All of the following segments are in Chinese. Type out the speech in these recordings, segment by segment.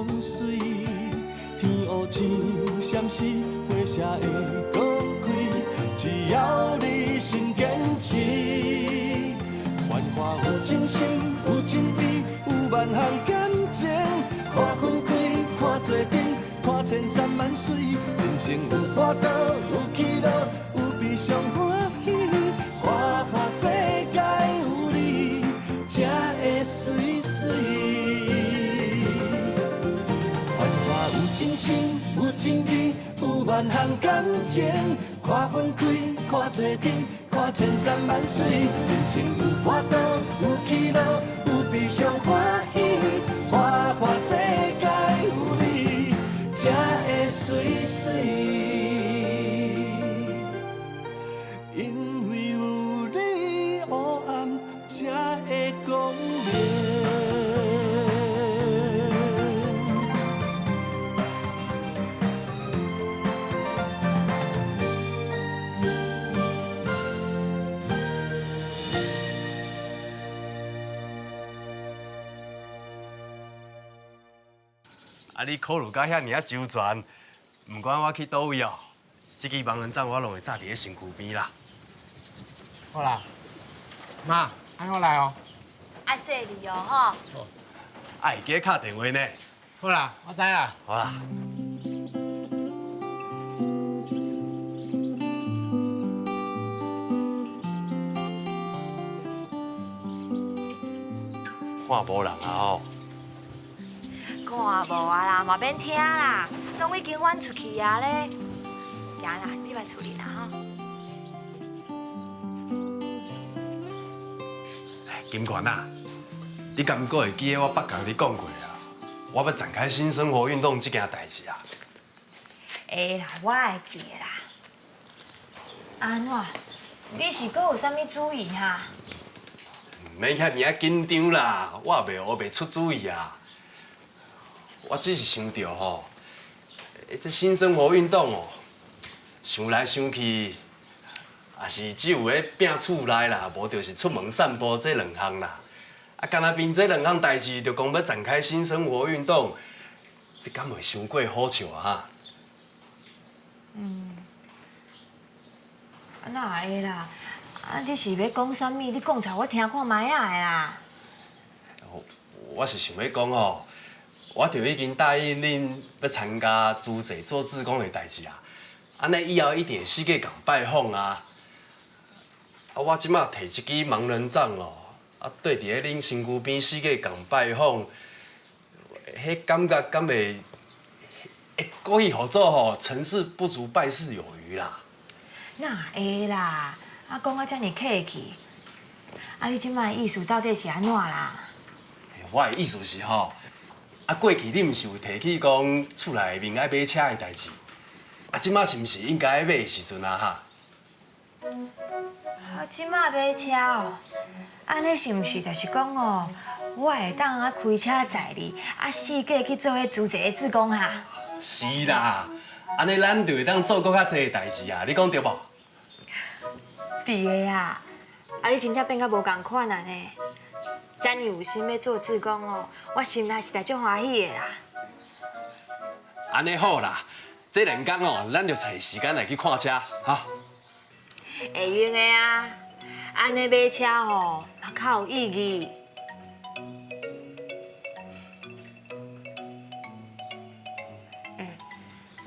风水，天黑青闪时，花谢会搁开。只要你心坚持，繁华有真心，有真意，有万项感情。看分开，看做阵，看千山万水，人生有波涛，有起落，有悲伤欢喜。花花世界有你，才会水水。繁华有真心，有真意，有万项感情。看分开，看做阵，看千山万水。人生有波涛，有起落，有悲伤欢喜。花花世界有你，才会水水。因为有你，黑暗才会光明。啊，你考虑到遐尔啊周全，唔管我去倒位哦，这支盲人杖我拢会扎伫咧身躯边啦。好啦，妈，爱我来哦。爱说你哦吼。啊，会记打电话呢。好啦，我知啦。好啦。看无人啊哦。看无啊啦，嘛免听啦，拢已经阮出去啊咧。行啦，你来处理啦吼。金管啊，你敢阁会记得我捌甲你讲过啊？我要展开新生活运动这件代志啊。会啦，我会记啦。安怎？你是阁有啥物主意哈？唔免遐尔啊紧张啦，我也袂学袂出主意啊。我只是想到吼，这新生活运动哦，想来想去，也是只有咧摒厝内啦，无就是出门散步这两项啦。啊，干那凭这两项代志，就讲要展开新生活运动，这敢会伤过好笑啊哈？啊哪会啦？啊，你是要讲啥物？你讲出来我听看卖啊的啦。我是想要讲吼。我就已经答应恁要参加资济做志工的代志啊，安尼以后一定四界共拜访啊。啊，我即马摕一支盲人杖咯，啊，对伫咧恁身躯边四界共拜访，迄感觉敢会故意合作吼，成事不足败事有余啦。哪会啦？啊，讲啊遮尔客气。啊，你即摆意思到底是安怎啦？我的意思是吼。啊，过去你毋是有提起讲厝内面爱买车的代志，啊，即马是毋是应该买的时阵啊哈？啊，即摆买车哦，安尼是毋是就是讲哦，我会当啊开车载你，啊四界去做迄资济的志工哈？是啦，安尼咱就会当做搁较济的代志啊，你讲对无？对的啊，啊你真正变甲无共款啊呢。遮尔有心要做志工哦，我心内实在足欢喜的啦。安尼好啦，这两天哦，咱就找时间来去看车，哈。会用的啊，安尼买车吼，嘛较有意义。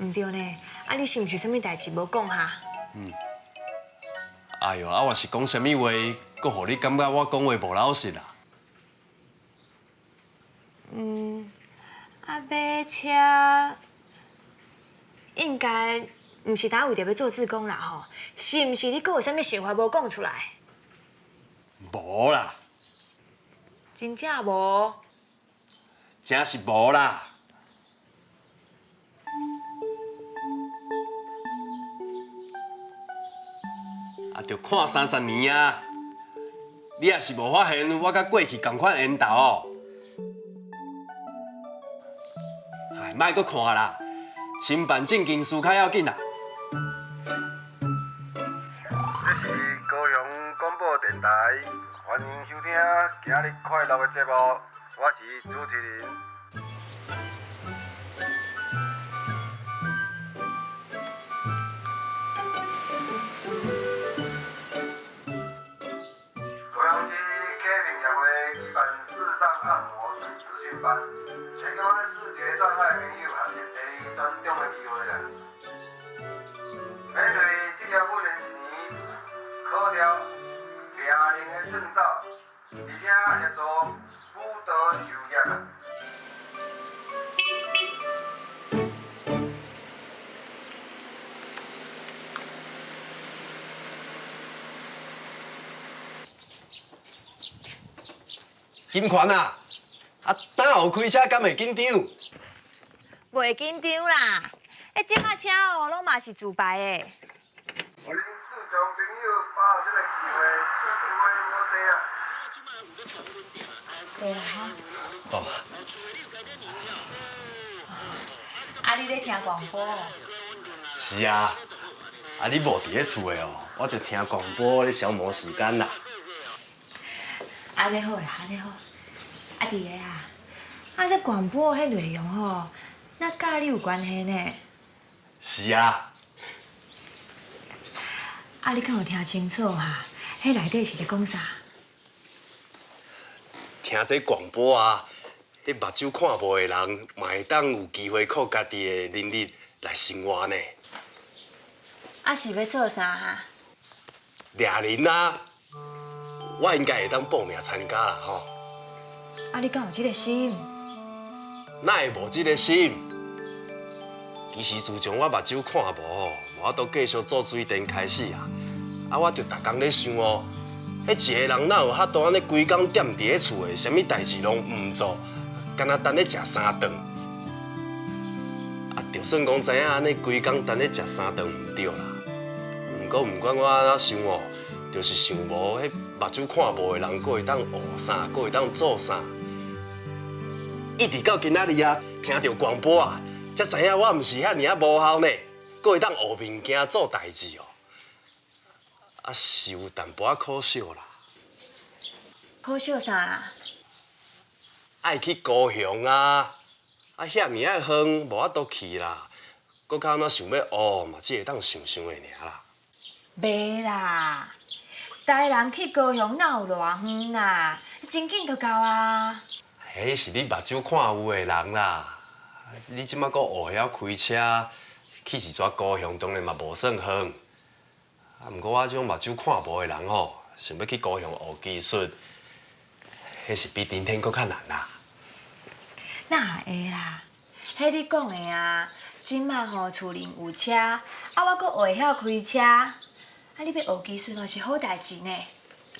唔对呢，啊你是毋是啥物代志无讲哈？哎呦，啊我是讲啥物话，搁互你感觉我讲话无老实啦？啊，买车应该唔是单为着要做志工啦吼，是毋是你阁有啥物想法无讲出来？无啦，真正无？真是无啦。啊，着看30年啊，你也是无发现我甲过去同款缘投哦。哎，莫搁看啦，先办正经事较要紧啦。这是高雄广播电台，欢迎收听今日快乐的节目，我是主持人。转我的朋友也是第二全中的机会啦。要对职业训练一年，考掉2年的证照，而且协助辅导就业啊。金款啊，等候开车敢会紧张？袂紧张啦，即马车哦，拢嘛是自排的。我恁四种朋友把握这个机会，机会无多啊。对啦哈。哦，啊，你咧听广播哦？是啊，你无伫咧厝的哦，我着听广播咧消磨时间啦。安尼好啦，安尼好。弟个啊，这广播迄内容吼，那甲你有关系呢？是啊。你敢有听清楚哈？迄内底是咧讲啥？听这广播啊，迄目睭看无的人，嘛会当有机会靠家己的能力来生活呢。是要做啥哈？掠人啊，我应该会当报名参加啦吼。你敢有这个心？哪会无这个心？其实自从我目睭看无吼，无法度继续做水电开始啊，我就逐工咧想哦，迄一个人哪有遐多安尼规工踮伫咧厝的，啥物代志拢毋做，干那等咧食三顿。就算讲知影安尼规工等咧食三顿毋对啦，毋管我安怎想哦，就是想无迄目睭看无的人，佫会当学啥，佫会当做啥。一直到今仔日啊，听到广播啊，才知影我毋是遐尔啊无效呢，佫会当学物件、做代志哦。是有淡薄仔可惜啦。可惜啥啦？爱去高雄啊，遐尔啊远，无法度去啦。佫较安怎想要学，嘛只会当想想的尔啦。袂啦，台南去高雄哪有偌远啦？真紧就到啊。迄是你目睭看有的人啦，你即马佫学晓开车，去一撮高雄当然嘛无算远。毋过我这种目睭看无的人吼，想要去高雄学技术，迄是比顶天佫较难啦。哪会啦？迄你讲的啊，即马吼厝里有车，我佫会晓开车，你要学技术哦是好代志呢。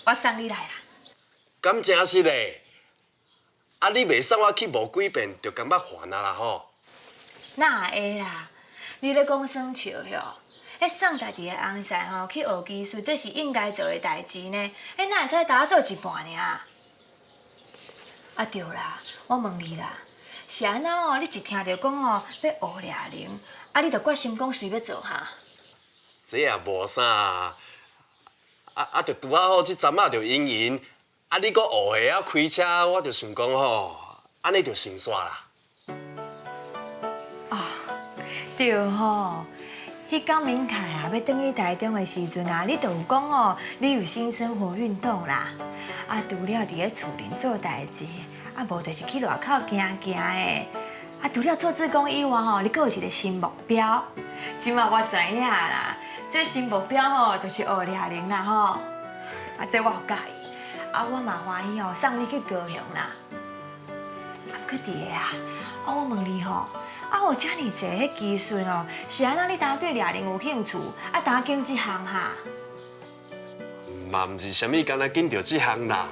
我送你来啦。敢真是嘞？你袂送我去无几遍，就感觉烦啊啦吼。哪会啦？你咧讲耍笑哟？送家己的翁婿吼去学技术，这是应该做的代志呢。哪会使打做一半尔？对啦，我问你啦，是安怎哦？你一听到讲哦要学掠人，你就决心讲随要做哈？这也无啥就拄啊好，即阵仔就营营。你佫学会晓开车，我就想讲吼，安尼就成煞啦。对吼，迄天明凯要转去台中的时阵你就有讲哦，你有新生活运动啦。除了伫咧厝里做代志，无就是去外口行行的。除了做志工以外吼，你佫有一个新目标。即马我知影啦，这新目标吼，就是学掠人啦吼。这我有介意。我嘛欢喜哦，送你去高雄啦。搁伫个我问你吼，有遮尔济迄技术哦，是安怎你当对掠人有兴趣，当经这项哈？嘛毋是啥物干那紧着即项啦，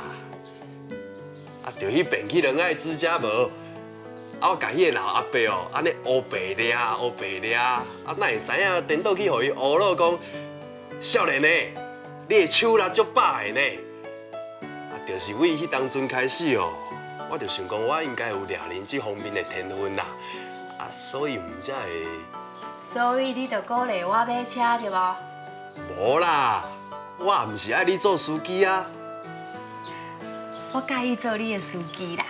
着迄便去两爱指甲无，我甲迄个老阿伯哦，安尼乌白掠，乌白掠，哪会知影颠倒去互伊乌了讲，少年呢，你的手力足歹的呢。就是为迄当阵开始哦，我就想讲，我应该有掠人这方面的天分啦，所以毋才会。所以你就鼓励我买车对无？无啦，我也毋是爱你做司机啊。我介意做你的司机啦。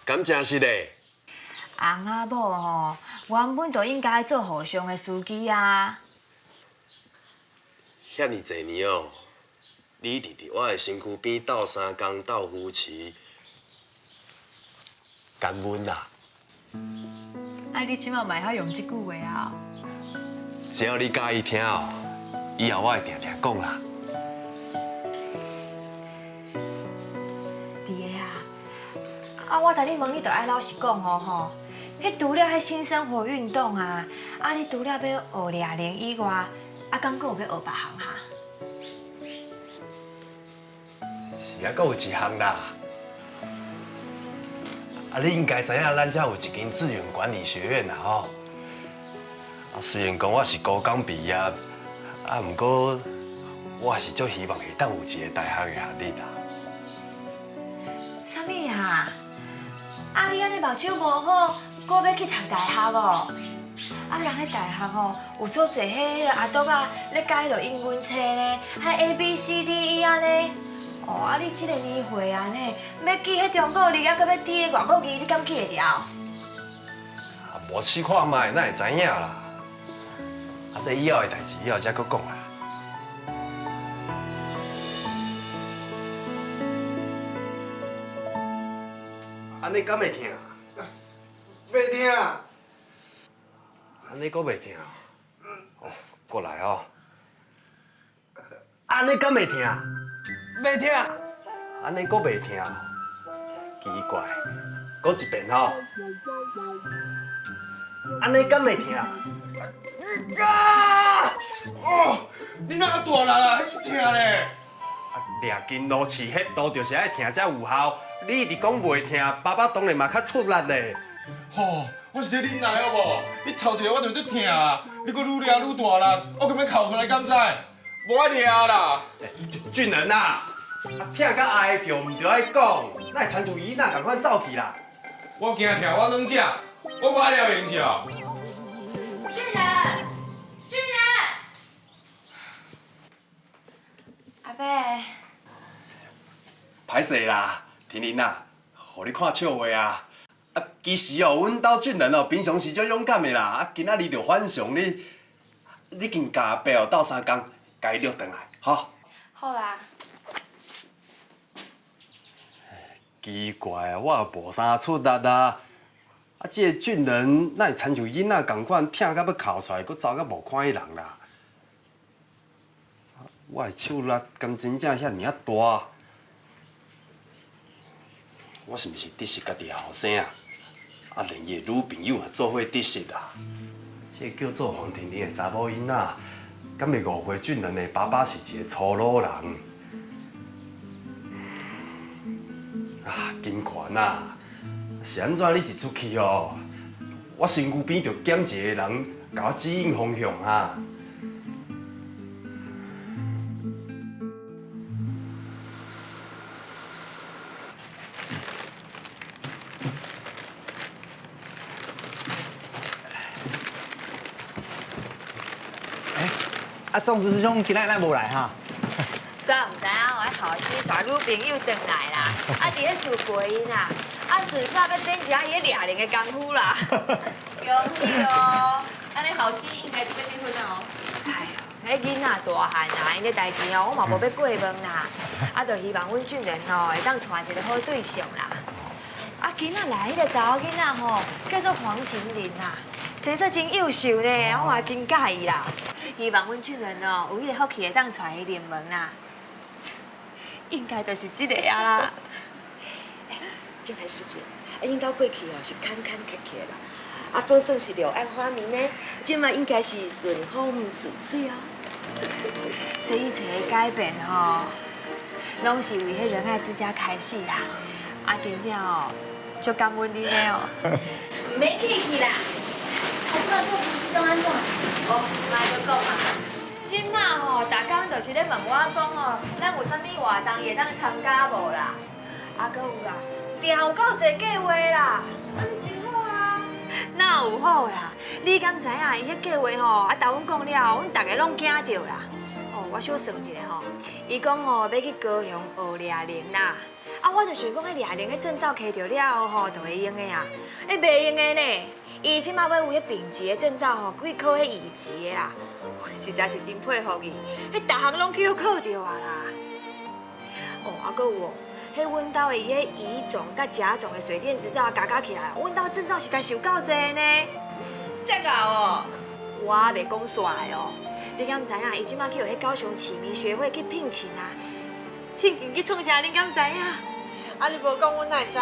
敢真是嘞？翁仔某吼，原本就应该做互相的司机啊。遐尼侪年哦。你伫我的身躯边斗三工斗夫妻，感恩啦！啊，你即马嘛会晓用即句话啊？只要你介意听哦，以后我会定定讲啦。弟个啊，我甲你问，你就爱老实讲哦吼。迄除了迄新生活运动啊，你除了要学哑铃以外，敢阁有要学别项哈？是啊，阁有一项啦。你应该知影，咱遮有一间资源管理学院啦吼。虽然讲我是高中毕业，毋过我是足希望会当有一个大学的学历啦。啥物啊？你安尼目睭无好，阁要去读大学哦？人迄大学哦，有做侪迄个阿dok啊，咧教迄个英文册呢，还 ABCDE 安尼。你即个年岁安尼，要记迄中国字，阁要记迄外国字，你敢记得牢？无试看卖，哪会知影啦？这以后的代志，以后才阁讲啦。安尼敢会听？袂听。安尼阁袂听？过来哦。安尼敢会听？袂听。安尼阁袂听？奇怪，阁一遍吼。安尼敢会听？你哪大人啊？迄一听咧？掠金路饲迄都就是爱听才有效。你一直讲袂听，爸爸当然嘛较出力咧。吼，我是在忍耐好无？你头一个我就在听啊，你阁愈掠愈大啦，我根本哭出来敢知？无爱掠啦。俊仁啊，听甲哀叫毋着爱讲，哪会参像伊那共款走去啦？我惊听我软只，我无爱掠赢着。俊仁，俊仁，阿伯，歹势啦，天林啊，互你看笑话啊。其实哦，阮兜俊仁哦，平常时足勇敢的啦。今仔日就反常你经甲阿伯哦斗3工，甲伊掠转来，吼。好啦。奇怪，我也无啥出力啊。这个俊仁哪会亲像囡仔共款，疼到要哭出来，佮走到无看迄人啦。我的手力敢真正遐尔大？我是毋是得失家己后生啊？连伊的女朋友也做伙得失啊？这叫做黄婷婷的查某囡仔，敢会误会俊仁的爸爸是一个粗鲁人？金权啊，是安怎？你一出去哦，我身躯边就减一个人，甲我指引方向啊。粽子师兄今仔咱无来哈？煞毋知影我后生带女朋友回来啦，伫咧厝陪因啦，顺便要展一下伊咧掠铃的功夫啦。恭喜哦！安尼后生应该就要结婚哦。哎呦，迄囡仔大汉啦，因个代志哦，我嘛无要过问啦。就希望阮俊仁哦会当带一个好对象啦。今仔来迄个查某囡仔吼，叫做黄婷玲啦，生做真优秀呢，我嘛真介意啦。希望阮俊仁哦有迄个福气会当带伊入门啦。应该就是这个啊啦。这排时间，应该过去哦是坎坎坷坷啦，总算是柳暗花明呢。今嘛应该是顺风顺水哦。这一切的改变吼，拢是为迄仁爱之家开始啦。真正哦，足感恩你呢哦。免客气啦。今嘛做师兄安怎？莫阁讲啊。即马吼，大家就是咧问我讲哦，咱有啥物活动会当参加无啦？阁有啦，定有够侪计划啦。你真好啊！哪有好啦？你敢知影伊迄计划吼，甲阮讲了，阮大家拢惊着啦。我小算一下吼，伊讲要去高雄学哑铃啦。我就想讲，迄哑铃迄证照摕着了后就会用的啊。袂用的呢，伊即马要有迄丙级的证照吼，去考迄乙级的啦。实在是真佩服伊，迄逐项拢去考着啊啦。阁有哦，迄阮兜的伊迄乙种甲甲种的水电执照加起来，阮兜证照实在是有够济呢。这个哦，我袂讲煞的哦，你敢知影？伊即马去互迄高雄启明学会去聘请啊，聘请去创啥？你敢知影？啊，你无讲，阮哪会知？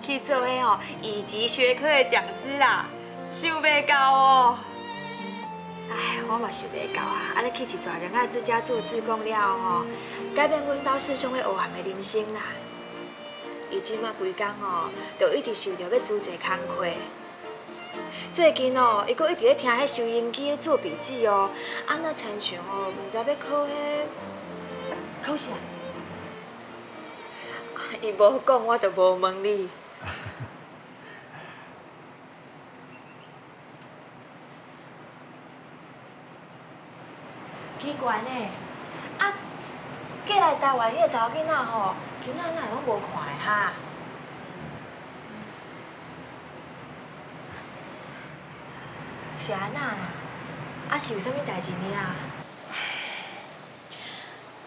去做迄吼乙级学科的讲师啦，想袂到哦。哎，我嘛想袂到啊！安尼去一撮仁爱之家做志工了吼，改变阮兜师兄的黑暗的人生啦。伊即马规工哦，就一直想着要组织工课。最近哦，伊阁一直咧听迄收音机咧做笔记哦，啊那亲像哦，毋知要考考啥？伊无讲，我就无问你。奇怪呢，啊，过来台湾迄个查某囡仔吼，今仔哪拢无看的哈？是安那啦？啊是有啥物代志呢啦？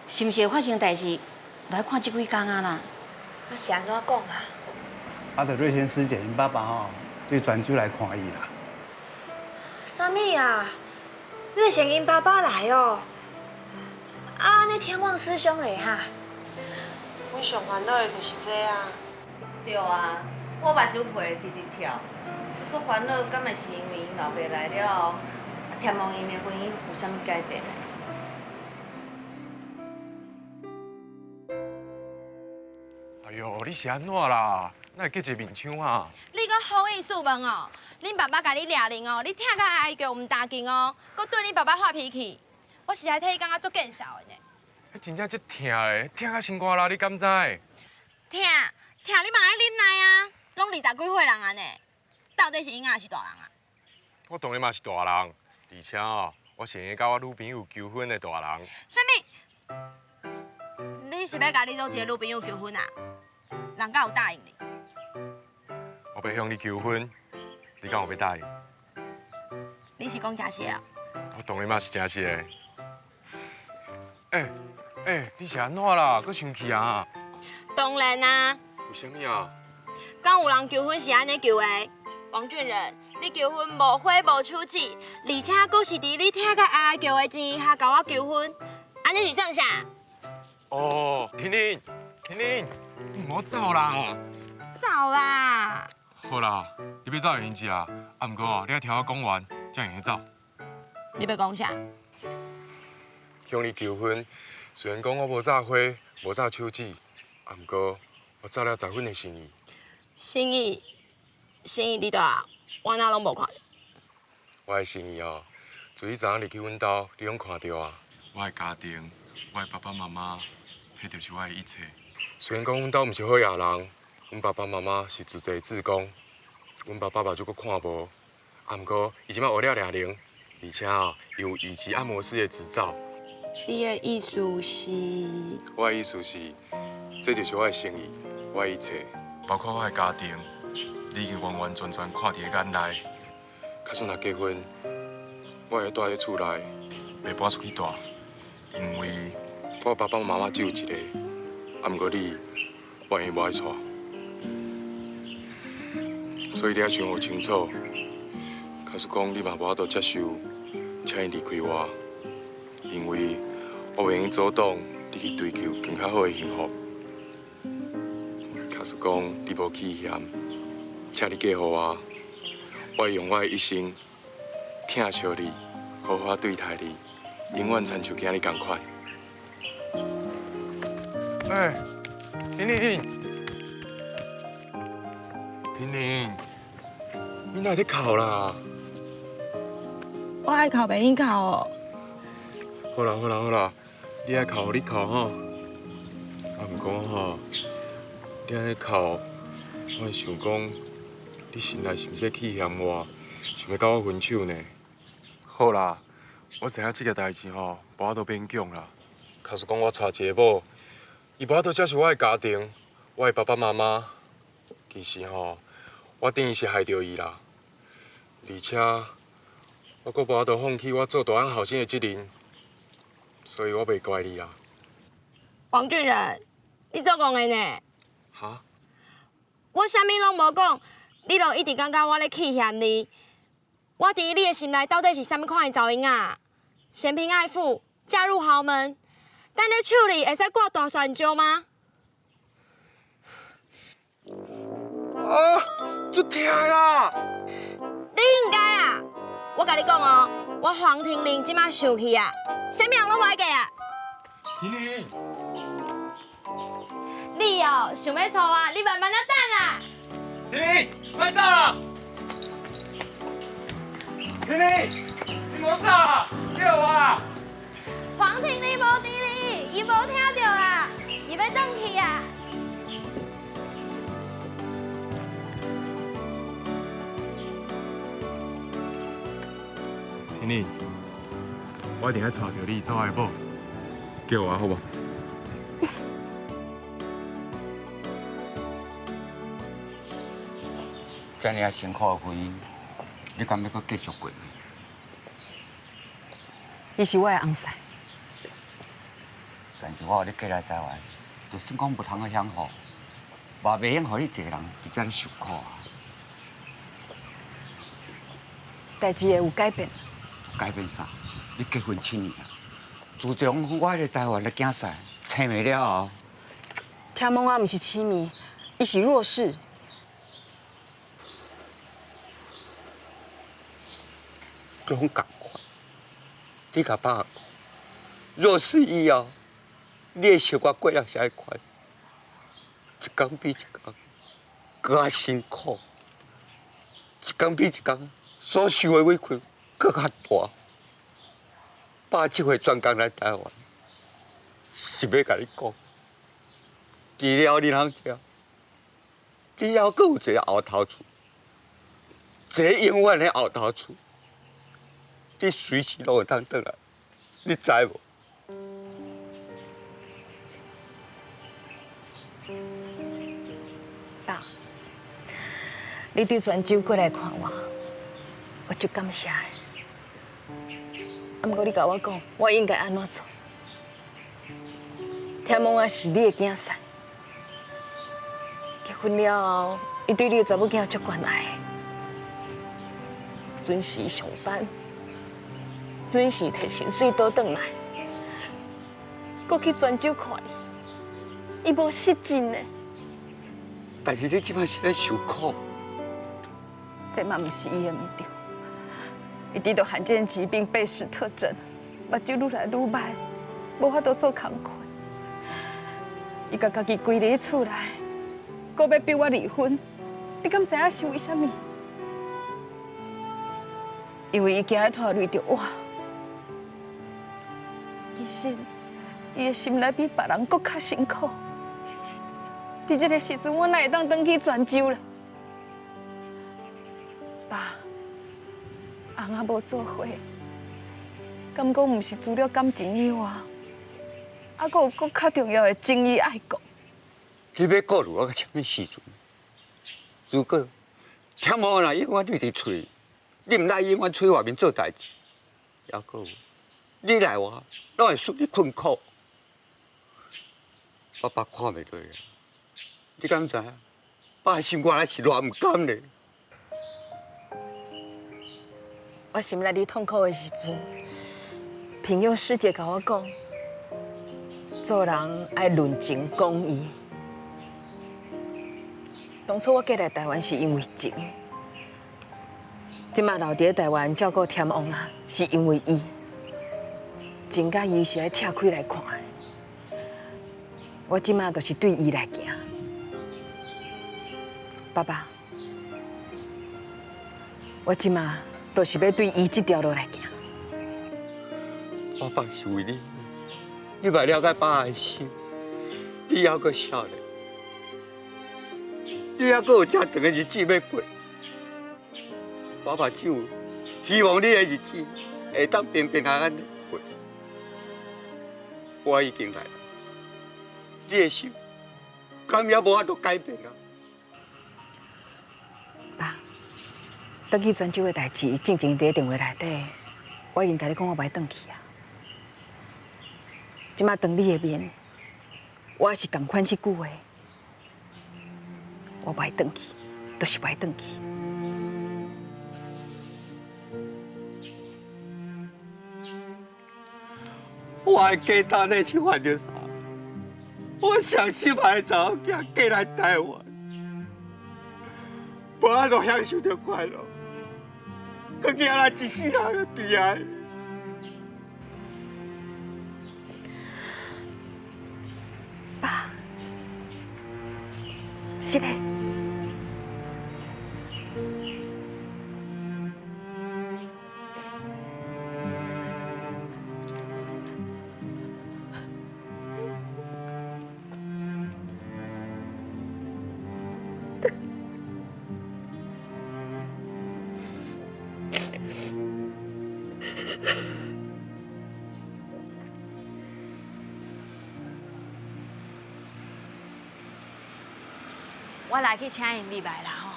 是毋是会发生代志？来看即几工啊啦！啊是安怎讲啊？阿德瑞先师姐因爸爸吼，对泉州来看伊啦。啥物啊？你先因爸爸来哦。啊，你天望师兄嘞哈？阮上烦恼的就是这啊。对啊，我目睭皮直直跳，做烦恼，敢嘛是因为因老爸来了，天望因的婚姻有啥物改变嘞？哎呦，你是安怎啦？哪会结一面腔啊？你搁好意思问哦？恁爸爸甲你掠零哦，你听甲哀叫唔大劲哦，搁对你爸爸发脾气，我实在替伊感觉足见笑的呢。迄真正足疼的，疼到心肝啦，你敢知？疼，你嘛爱忍耐啊，拢20几岁人啊呢，到底是婴仔还是大人啊？我当然嘛是大人，而且哦，我是会甲我女朋友求婚的大人。啥物？你是要甲你做一个女朋友求婚啊？人家有答应你？我要向你求婚，你敢有要答应？你是讲真实啊？我当然嘛是真实的。你是安怎啦？搁生气啊？当然啊。为什么啊？敢有人求婚是安尼求的？王俊仁，你求婚无花无手指，而且阁是伫你听甲哀叫的前下甲我求婚，安尼是算啥？哦，婷婷，你莫走啦！走啦！好啦，你要走会用一啊，啊毋过哦，你要听我讲完，才会走。你要讲啥？向你求婚，虽然讲我无炸花，无炸手指，啊毋过我炸了10分的心意。心意伫倒啊？我哪拢无看到。我的心意哦，自迄昨昏入去阮兜，你拢看到啊。我的家庭，我的爸爸妈妈，迄就是我的一切。虽然讲阮兜毋是好野人，阮爸爸妈妈是自济志工，阮爸爸目睭阁看无，啊毋过伊即摆学了掠零，而且哦，有乙级按摩师的执照。你的意思是？我的意思是，这就是我的心意，我的一切，包括我的家庭，你已经完完全全看伫眼内。假使若结婚，我会住喺厝内，袂搬出去住，因为我爸爸妈妈只有一个，啊毋过你，我会无爱娶。所以你要想好清楚，假使讲你嘛无法度接受，请你离开我，因为我袂用阻挡你去追求更较好的幸福。假使讲你无气嫌，请你嫁互我，我会用我的一生疼惜你，好好对待你，永远亲像今日同款。玲玲，你哪会在哭啦？我爱哭袂用哭哦。好啦，你爱哭你哭吼。啊，毋过吼，你爱哭，我会想讲，你心内是毋是气嫌我，想要甲我分手呢？好啦，我知影这个代志吼，无法度勉强啦。假使讲我娶一个某，伊无法度接受我的家庭，我的爸爸妈妈，其实吼，我等于是害着伊啦。而且，我阁无法度放弃我做大汉后生的责任，所以我袂怪你啦。王俊仁，你做戆的呢？哈？我啥物拢无讲，你就一直感觉我咧欺骗你。我伫你的心内到底是啥物款的查某囡仔？嫌贫爱富，嫁入豪门，但你手里会使挂大蒜椒吗？啊！足痛啦！你应该啊！我甲你讲哦，我黄庭玲即马生气啊，啥物人拢无爱嫁啊！你你哦，想要错我，你慢慢仔等啦。玲，别走啦！玲，你莫走啊！叫我啊！黄庭玲无伫哩，伊无听到啦，伊要转去啊。婷婷，我一定要带着你做爱某，叫我好不？遮尔辛苦的婚姻，你敢要搁继续过？伊是我的翁婿，但是我你过来台湾，就算讲不通去享福，嘛袂用互你一个人伫遮咧受苦啊。代志会有改变。改变啥？你结婚7年啊，自从我伫台湾的竞赛青未了后，听讲我毋是痴迷，伊是弱势。拢共款。你甲爸讲，若是以后，你的生活过了是爱快，一天比一天更辛苦，一天比一天所受的委屈更较大。爸这回专工来台湾，是要甲你讲，除了你通食，你还阁有一个后头厝，一个永远的后头厝。你随时拢会当转来，你知无？爸，你对泉州过来看我，我就感谢的。不过你甲我讲，我应该安怎做？听讲我是你的囝婿，结婚了后，伊对你的查某囝足关爱的，准时上班。准时摕薪水倒转来，搁去泉州看伊，伊无失真的。但是你即摆是咧受苦，这嘛毋是伊的毋对，伊得到罕见疾病贝氏特征，目睭愈来愈歹，无法度做工课。伊甲家己规伫厝内，搁要逼我离婚，你敢知影是为虾米？因为伊惊拖累着我。其实，伊的心内比别人搁较辛苦。伫这个时阵，我哪会当转去泉州咧？爸，翁仔无做伙，敢讲毋是除了感情以外，还阁有搁较重要的情义爱国。你要顾虑我到什么时阵？如果听某若永远对伫厝里，你毋来永远出去外面做代志，还阁有你来我。拢会使你困苦，我爸看袂落啊！你敢知影？爸的心肝内是偌毋甘呢？我心内里痛苦的时阵，朋友师姐甲我讲，做人爱论情讲义。当初我过来台湾是因为情，今麦留伫台湾照顾天王啊，是因为伊。情甲伊是爱拆开来看的，我即马就是对伊来行。爸爸，我即马就是要对伊这条路来行。我爸是为你，你嘛了解爸的心，你还阁少年，你还阁有遮长的日子要过。我爸只有希望你的日子会当平平安安的。我已经来了，你的心敢也无法度改变啊！爸，转去泉州的代志，静静伫电话内底，我已经甲你讲我袂转去啊。即马当你的面，我也是同款迄句话，我袂转去，就是袂转去。我的家当日是犯着啥？我上心爱的查某囝嫁来台湾，无法度享受着快乐，佮惊咱一世人的悲哀。爸，是嘞。我来去请因入来啦吼。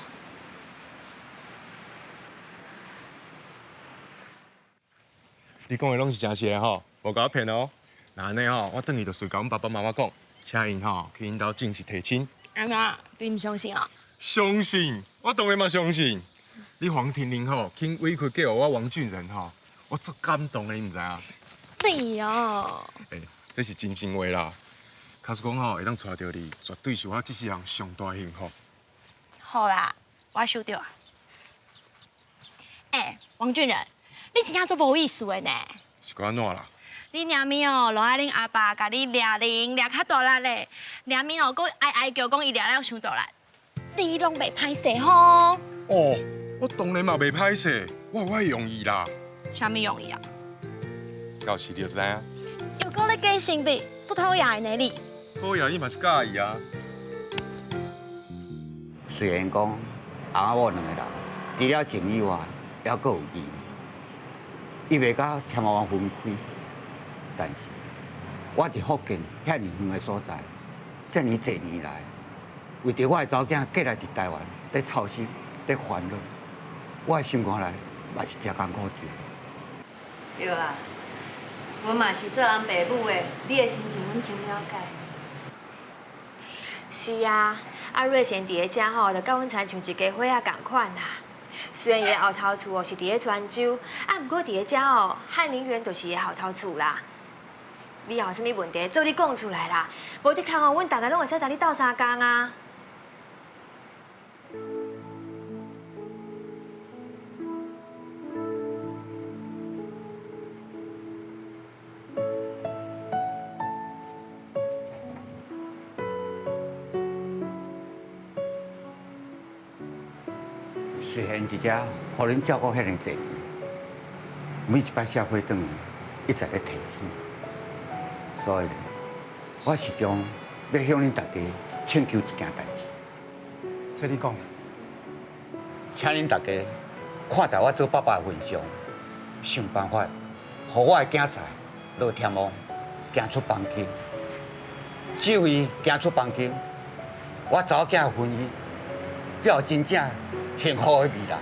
你讲的拢是真实的吼，无甲我骗哦。那安尼吼，我等下就随甲阮爸爸妈妈讲，请因吼去因兜正式提亲。安怎？你唔相信啊？相信，我当然嘛相信。你黄婷玲吼，肯委屈嫁我王俊仁吼，我足感动的，你唔知影？你哦，这是真心话啦。假使讲吼，会当娶到你，绝对是我这世人上大幸福。好啦，我收到啊。王俊仁，你真正做无意思的呢。是安怎啦？你娘咪哦，落爱恁阿爸甲你掠零掠较大力嘞，娘咪哦，佫哀叫讲伊掠了伤大力，你拢袂歹势吼。哦，我当然嘛袂歹势，我会用意啦。啥物用意啊？到时你就知影。又讲咧假性别，不讨厌的呢你。讨厌你嘛是介意啊。虽然讲阿某两个人除了情以外，还佫有义，伊袂甲天王分开，但是我伫福建遐尼远的所在，遮尔侪年来，为着我的查某囝嫁来伫台湾，在操心，在烦恼，我的心肝内嘛是真艰苦着。对啦，阮嘛是做人爸母的，你的心情阮真了解。是啊，瑞贤伫咧遮吼，就甲阮亲像一家伙仔共款啦。虽然伊的后头厝哦是伫咧泉州，毋过伫咧遮哦，翰林园就是伊的后头厝啦。你若有啥物问题，做你讲出来啦，无得空哦，阮大家拢会使同你斗相共啊。虽然伫遮互恁照顾遐尼侪年，每一摆社会转去，一直咧提醒，所以我始终要向恁大家请求一件代志。这你讲，请恁大家看在我做爸爸的份上，想办法，互我的囝婿乐天王行出房间。只有伊行出房间，我查某囝的婚姻才有真正幸福的未来。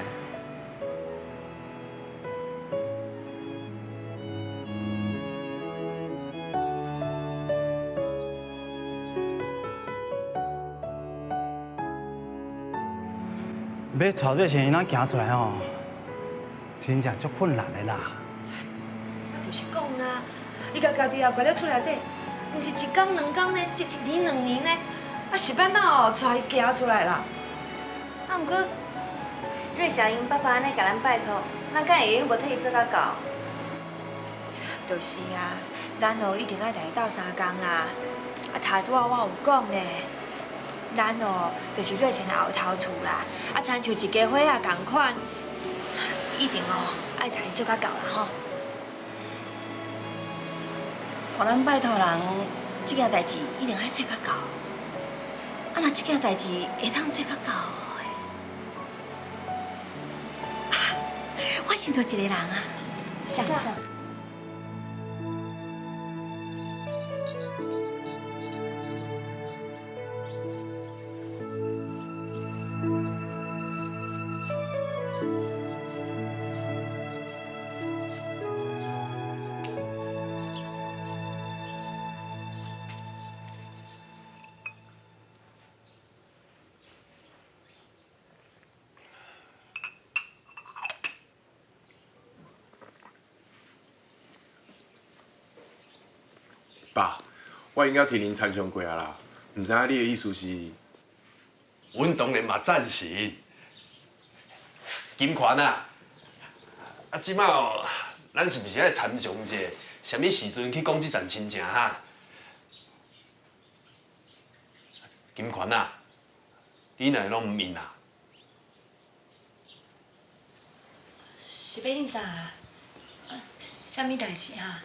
要带瑞贤因仔行出来吼，真正足困难的啦。我就是讲啊，伊家家己也拐了厝内底，毋是一工两工呢，是一年两年呢，是办哪哦带伊行出来啦。毋过瑞霞因爸爸安尼甲咱拜托，咱敢会用无替伊做甲到？就是啊，咱哦一定爱同伊斗相共啦。头拄仔我有讲呢，咱哦就是瑞贤的后头厝啦，亲像一家伙仔共款，一定哦爱同伊做甲到啦吼。互咱拜托人，这件代志一定爱做甲到。若这件代志会当做甲到我想到一个人啊，想。爸，我应该听您参详过啊啦，唔知影你的意思是？阮当然嘛赞成。金权啊，即摆哦，咱是毋是爱参详一下，什么时阵去讲这层亲情哈？金权啊，你哪会拢唔应啊？是要恁啥啊？啥物代志啊？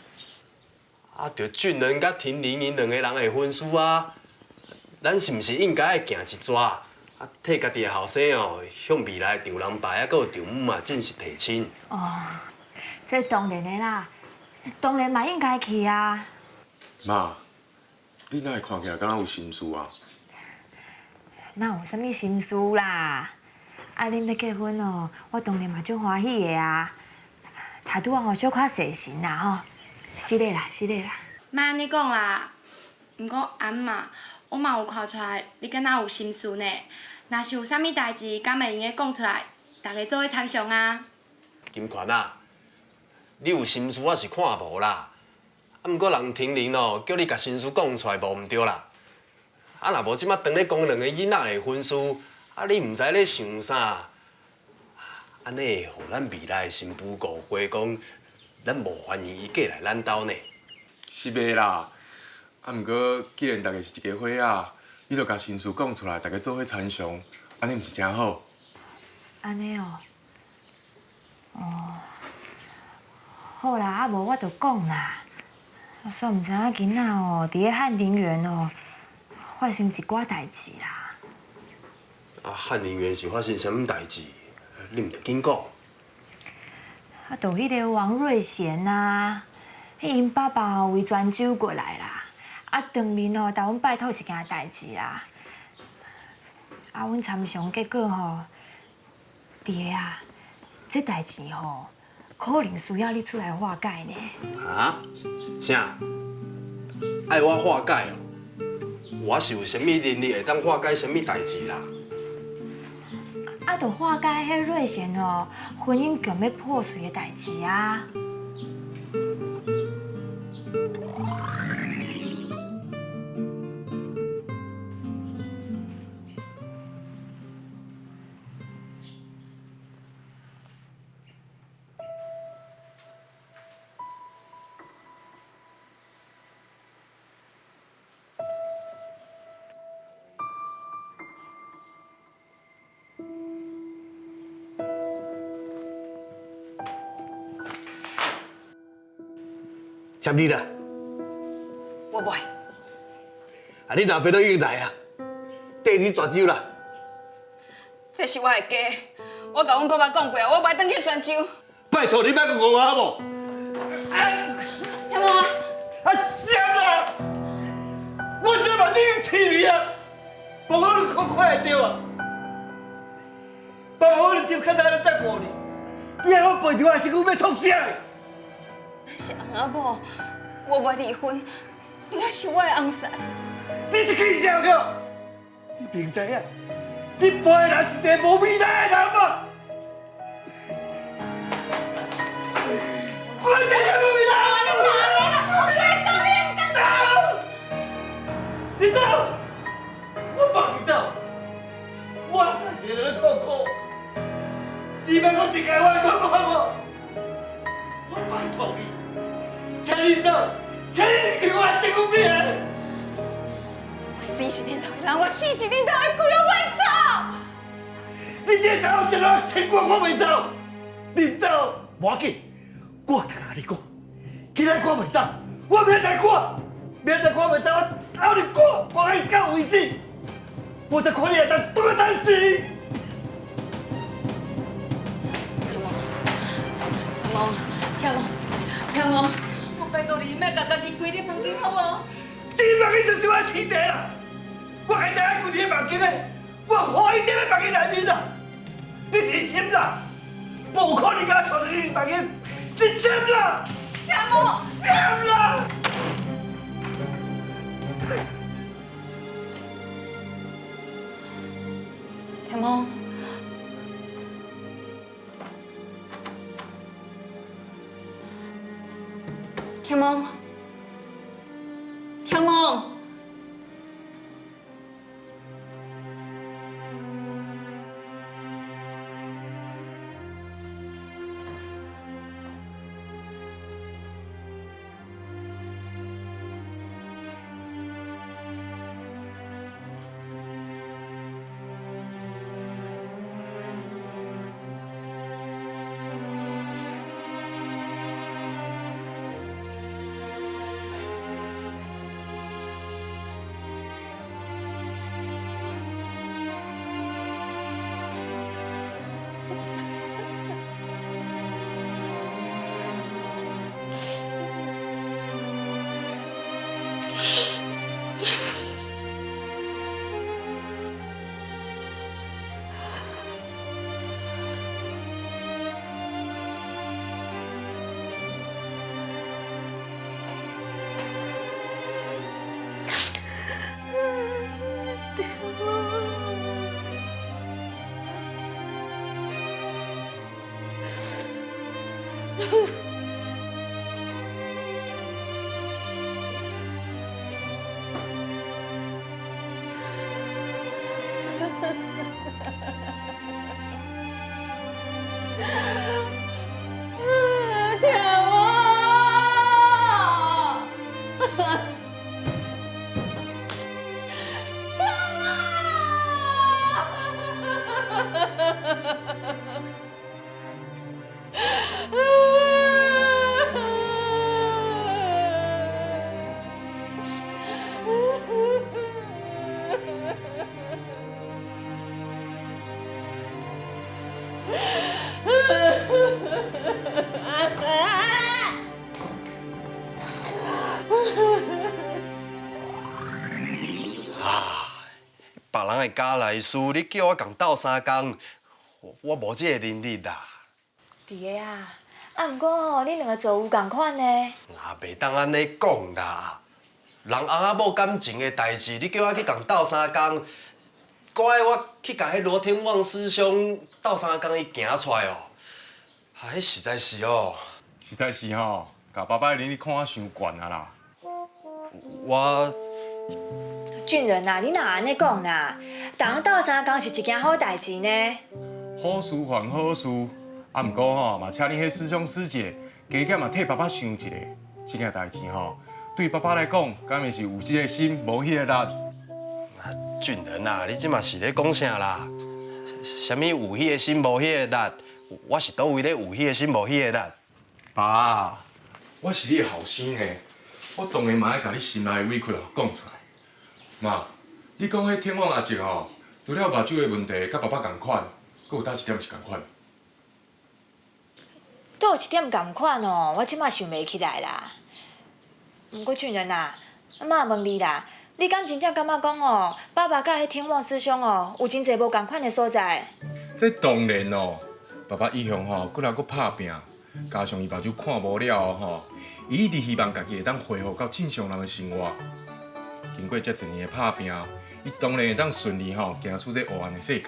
啊，着俊仁甲婷玲因两个人的婚事啊，咱是毋是应该爱行一逝？啊，替家己的后生哦，向未来的丈人伯啊，佮有丈母啊，正式提亲。哦，这当然的啦，当然嘛应该去啊。妈，你哪会看起来敢若有心事啊？哪有啥物心事啦？啊，恁要结婚哦，我当然嘛足欢喜的啊。他拄啊小可细心啦吼，是的啦，是的啦。莫安尼讲啦，毋过安嘛，我嘛有看出来你敢若有心事呢。若是有啥物代志，敢会用个讲出来，大家做伙参详啊。金权啊，你有心事我是看无啦。啊，毋过人婷玲哦，叫你甲心事讲出来无毋对啦。啊，若无即摆当咧讲两个囡仔的婚事，啊，你毋知咧想啥？安尼会互咱未来的新妇误会，讲咱无欢迎伊嫁来咱兜呢。是袂啦，啊，毋过既然大家是一家伙仔，你著甲心事讲出来，大家做伙参详，安尼毋是真好？安尼哦，哦，好啦，啊无我就讲啦。煞毋知影囡仔哦，伫咧翰林园哦，发生一寡代志啦。啊，翰林园是发生啥物代志？你毋着紧讲。啊，就迄个王瑞贤啊，迄因爸爸哦为泉州过来啦，啊，当面哦，甲阮拜托一件代志啦。啊，阮参详结果吼，爹啊，这代志吼，可能需要你出来化解呢。啊？啥？爱我化解哦？我是有啥物能力会当化解啥物代志啦？啊，就化解迄瑞贤哦，婚姻强要破碎的代志啊。签你啦！我袂。啊，你老爸都已经来啊，缀你泉州啦。这是我的家，我甲阮爸爸讲过啊，我袂转去泉州。拜托你莫去误我好无？天毛啊！啊，闪啦！我这嘛你气你啊，无可能看会着啊，无可能就较早咧照顾你，你还好背着我的身躯要创啥？是翁仔某，我袂离婚，你还是我的翁婿。你是气笑个？你明知影，你陪的人是一个无未来的人吗？我是一个无未来的人。走！你走！我放你走！我看一个人痛苦，你莫讲一个我的痛苦好无？我拜托你。请你走，请你离开我的身边。我40年头的人，我40年头的鬼，我袂走。你这想要什么情况我袂走，你走无要紧，我甲你讲，今仔我袂走，我明仔看，明仔我袂走，我后日看伊到为止，我才看你会当拄个当时。天毛，我拜托你，莫甲家己关伫房间好无？这房间就是我的天地啦！我还知影关伫房间的，我欢喜踮在房间内面啦。你是心啦，无可能甲我带出去房间，你心啦！天毛，心啦！天毛。天毛，别人的家内事，你叫我共斗3工，我无这个能力啦。弟个啊，毋过吼，恁两个做有共款呢。啊，袂当安尼讲啦！人翁仔某感情的代志，你叫我去共斗3工，怪我去甲迄罗天旺师兄斗3工伊行出来哦。啊，迄实在是哦，实在是吼，甲爸爸的能力看啊伤悬啊啦。我俊仁啊，你哪安尼讲啦？逐人斗3工是一件好代志呢。好事还好事，啊，毋过吼，嘛请恁迄师兄师姐加减嘛替爸爸想一下，这件代志吼，对爸爸来讲，敢会是有这个心，无迄个力。俊仁啊，你即嘛是咧讲啥啦？啥物有迄个心无迄个力？我是倒位咧有迄个心无迄个力？爸，我是你的后生诶，我当然嘛爱甲你心内的委屈讲出来。妈，你讲迄天王阿叔吼，除了目睭的问题，甲爸爸共款，阁有倒一点是共款。倒有一点共款哦，我即马想袂起来啦。毋过俊仁啊，妈问你啦，你敢真正感觉讲哦，爸爸甲迄天王师兄哦，有真侪无共款的所在？这当然哦，爸爸以后吼，搁来搁拍拼，加上伊目睭看无了后吼，伊一直希望家己会当恢复到正常人的生活。经过遮一年的拍拼，伊当然会当顺利吼行出这黑暗的世界。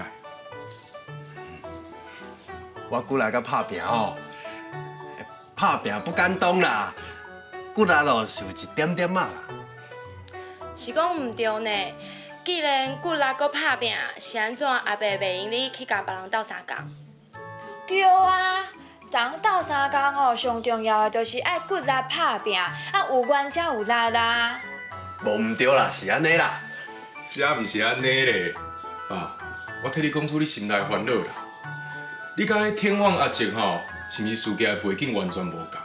我过来甲拍拼吼，拍拼不简单啦，骨力咯是有一点点仔啦。是讲毋对呢。既然骨力搁拍拼，是安怎阿伯袂用你去甲别人斗3工？对啊，逐人斗3工哦，上重要的就是爱骨力拍拼，啊有缘才有力啦。无毋对啦，是安尼啦。这毋是安尼咧，爸，我替你讲出你心内的烦恼啦。你甲迄天王阿叔吼，是毋是事件的背景完全无共？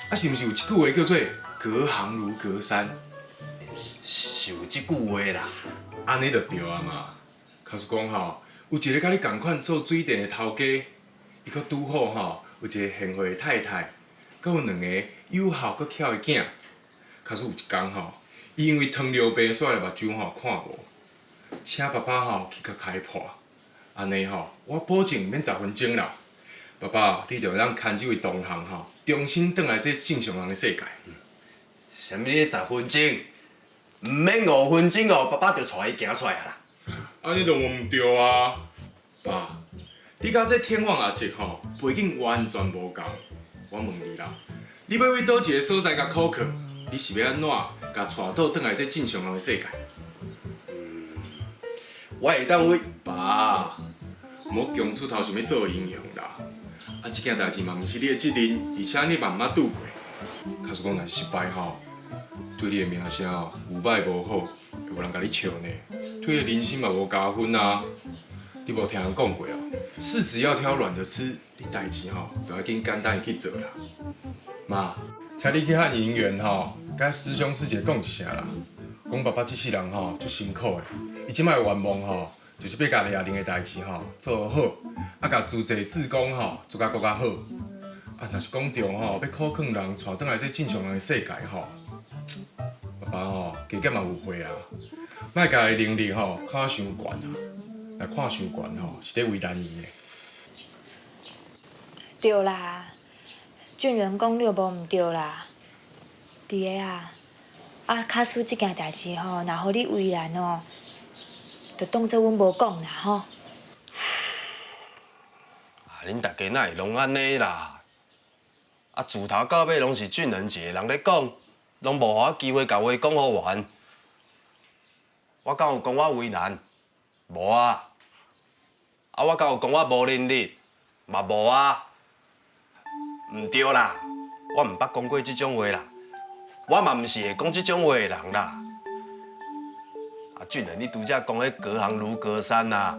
啊，是毋是有一句话叫做“隔行如隔山”？是有即句话啦。安尼就对啊嘛。假使讲吼，有一个甲你同款做水电的头家，伊阁拄好吼有一个贤惠的太太，阁有2个有孝阁巧的囝。假使有一天吼，伊因为糖尿病所以目睭吼看无，请爸爸吼去甲开破，安尼吼，我保证免10分钟啦。爸爸，你就当牵这位同行吼，重新转来这正常人的世界。啥物咧10分钟？毋免5分钟哦，爸爸就带伊行出来啊啦。安尼就毋对啊，爸，你甲这天王阿叔吼背景完全无共。我问你啦，你要为倒一个所在甲考克？你是要安怎甲带倒转来这正常人的世界？我会当为爸，莫强出头想要做英雄啦。啊，这件代志嘛毋是你的责任，而且你嘛毋捌拄过。假使讲若是失败吼，对你的名声有歹无好，会无人甲你笑呢，对你的人生嘛无加分啊。你无听人讲过哦，柿子要挑软的吃，你代志吼就要紧简单去做啦。妈，请你去和营员吼，甲师兄师姐讲一声啦，讲爸爸这世人吼足辛苦的，伊即摆的愿望吼，就是要甲家庭的代志吼做好，啊，甲自济自工吼做甲更较好。啊，若是讲中吼要考劝人带转来这正常人的世界吼，爸爸吼加减嘛有会啊，莫家的能力吼看伤悬啊，若看伤悬吼是咧为难伊的。对啦，俊仁讲了无毋对啦，弟个啊，啊，假使即件代志吼，若互你为难哦，就当做阮无讲啦吼。啊，恁大家哪会拢安尼啦？啊，自头到尾拢是俊仁一个人咧讲，拢无互我机会甲话讲好完。我敢有讲我为难？无啊。啊，我敢有讲我无能力？嘛无啊。毋对啦，我毋捌讲过即种话啦。我嘛毋是会讲即种话的人啦。啊，俊仁，你拄则讲迄隔行如隔山啦，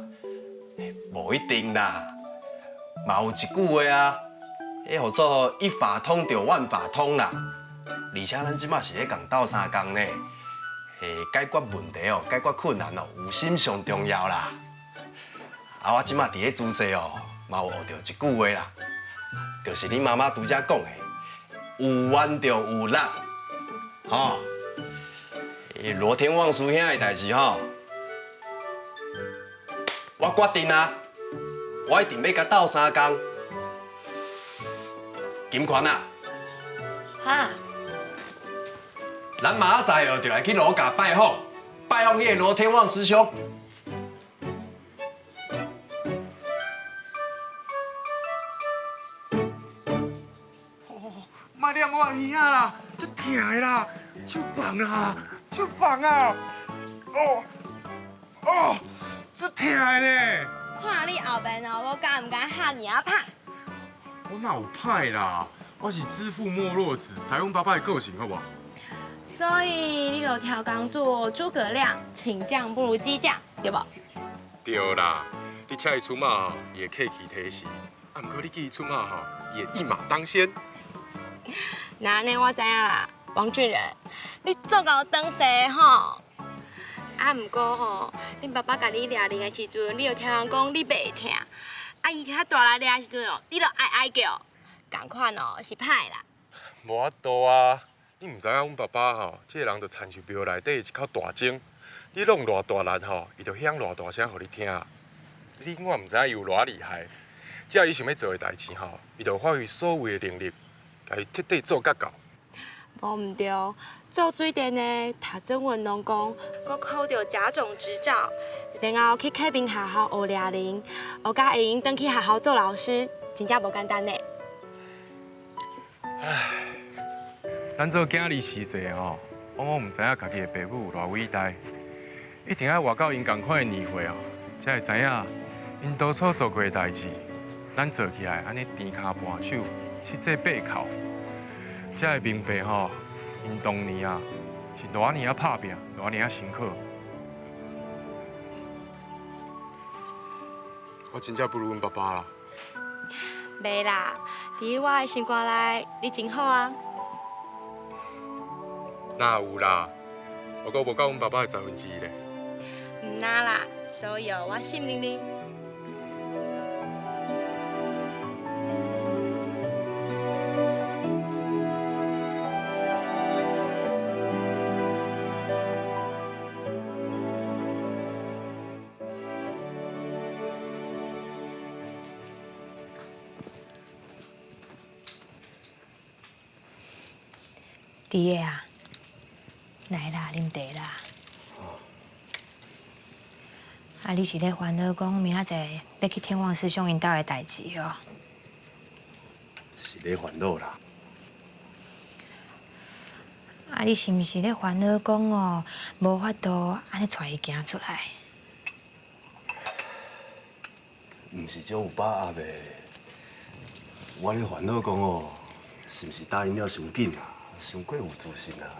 无一定啦。嘛有一句话啊。迄号做一法通就万法通啦，而且咱即马是咧共斗相共呢，解决问题哦，解决困难哦，有心上重要啦。啊，我即马伫咧主席哦，嘛有学到一句话啦，就是你妈妈拄则讲的，有冤就有力，吼。罗天旺叔兄的代志吼，我决定啊，我一定要甲斗相共。金权啊！哈，咱明仔载哦，就来去罗家拜访迄个罗天旺师兄。莫念我耳仔啦，足疼的啦，手放啦，手放啊！足疼的呢。看你后边哦，我敢唔敢喊你啊拍？我哪有歹啦？我是知父莫若子，采用爸爸的个性，好不好？所以你就调工做诸葛亮，请将不如激将，对不？对啦，你请伊出马吼，伊会客气体实；啊，毋过你叫伊出马吼，伊会一马当先。那安尼我知影啦，王俊仁，你足够当势吼。啊，毋过吼，恁爸爸甲你抓铃的时阵，你就听人讲你袂疼。啊，伊较大力抓的时阵哦，你就哀叫，共款哦是歹啦。无法度啊！你毋知影阮爸爸吼，这个人就亲像庙内底一口大钟，你弄偌大力吼，伊就响偌大声，互你听。你我毋知影伊有偌厉害，只要伊想要做的代志吼，伊就发挥所有的能力，甲伊彻底做甲到。无毋对，做水电的读中文农工，佮考到甲种执照，然后去客宾学校学抓铃，学甲会用转去学校做老师，真正无简单呢。唉，咱做囝儿时势吼，往往毋知影家己的爸母有偌伟大，一定要活到因同款的年岁哦，才会知影因当初做过的代志，咱做起来安尼甜骹盘手，七折八扣，才会明白吼，因当年啊是偌尔啊打拼，偌尔啊辛苦。我真正不如阮爸爸啦。袂啦，伫我的心肝内，你真好啊。哪有啦？我阁无到阮爸爸的1/10咧。毋那啦，所以我信任你。弟爷啊，来啦，啉茶啦。啊，你是咧烦恼讲明仔载要去天王师兄因兜的代志哦？是咧烦恼啦。啊，你是毋是咧烦恼讲哦，无法度安尼带伊行出来？毋是只有把握的，我咧烦恼讲哦，是毋是答应了伤紧啊？伤过有自信啊！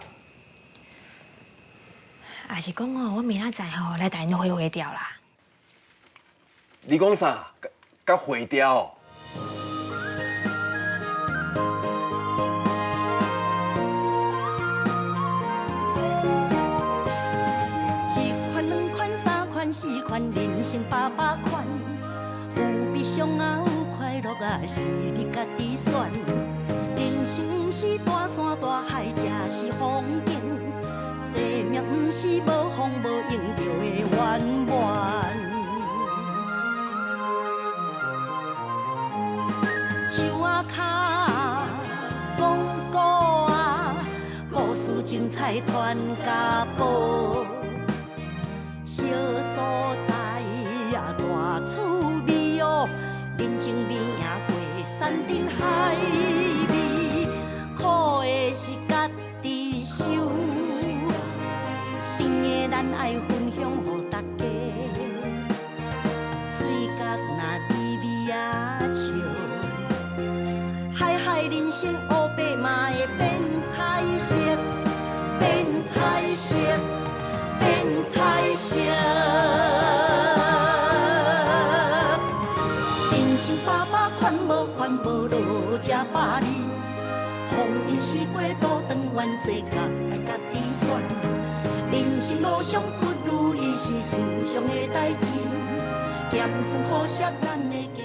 也是讲哦，我明仔载吼来带因回掉啦。你讲啥？甲毁掉？一款、两款、三款、四款，人生百款。有悲伤啊，有快乐啊，是你家己选。人生不是大山大海，才是风景。生命不是无风无影就会圆满。树仔脚，讲古啊，故事精彩传家宝。小所在啊，大趣味哦，人情味啊，过山珍海味。生黑白嘛会变彩色，变彩色，变彩色。人生百百款，无烦无恼，吃百里。风雨四过，倒转弯世界爱家己选。人生路上不如意是寻常的代志，咸酸苦涩咱的。